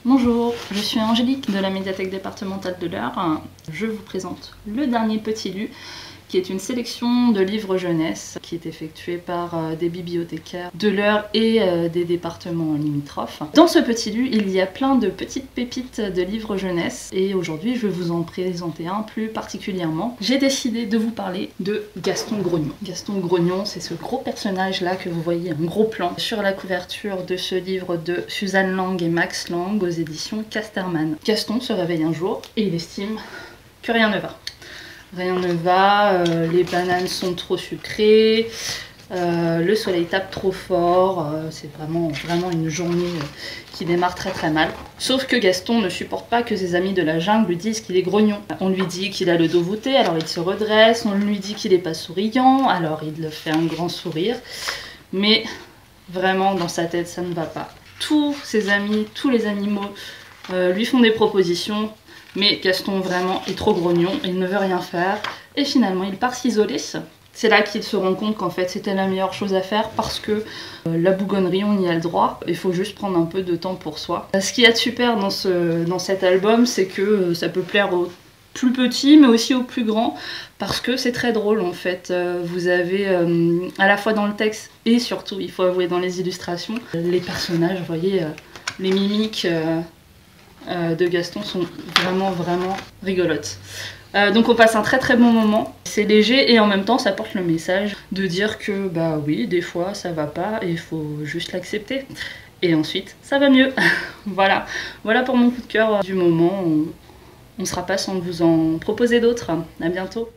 Bonjour, je suis Angélique de la médiathèque départementale de l'Eure. Je vous présente le dernier Petit Lu, qui est une sélection de livres jeunesse qui est effectuée par des bibliothécaires de l'Eure et des départements limitrophes. Dans ce Petit Lu, il y a plein de petites pépites de livres jeunesse et aujourd'hui je vais vous en présenter un plus particulièrement. J'ai décidé de vous parler de Gaston Grognon. Gaston Grognon, c'est ce gros personnage là que vous voyez en gros plan sur la couverture de ce livre de Suzanne Lang et Max Lang aux éditions Casterman. Gaston se réveille un jour et il estime que rien ne va. Rien ne va, les bananes sont trop sucrées, le soleil tape trop fort, c'est vraiment une journée qui démarre très mal. Sauf que Gaston ne supporte pas que ses amis de la jungle lui disent qu'il est grognon. On lui dit qu'il a le dos voûté, alors il se redresse, on lui dit qu'il n'est pas souriant, alors il fait un grand sourire. Mais vraiment dans sa tête ça ne va pas. Tous ses amis, tous les animaux lui font des propositions. Mais Gaston vraiment est trop grognon, il ne veut rien faire et finalement il part s'isoler. C'est là qu'il se rend compte qu'en fait c'était la meilleure chose à faire parce que la bougonnerie on y a le droit, il faut juste prendre un peu de temps pour soi. Ce qu'il y a de super dans cet album, c'est que ça peut plaire aux plus petits mais aussi aux plus grands parce que c'est très drôle en fait. Vous avez à la fois dans le texte et surtout il faut avouer dans les illustrations, les personnages, vous voyez, les mimiques de Gaston sont vraiment rigolotes. Donc on passe un très bon moment, c'est léger et en même temps ça porte le message de dire que bah oui des fois ça va pas et il faut juste l'accepter et ensuite ça va mieux. Voilà pour mon coup de cœur du moment, on ne sera pas sans vous en proposer d'autres. À bientôt.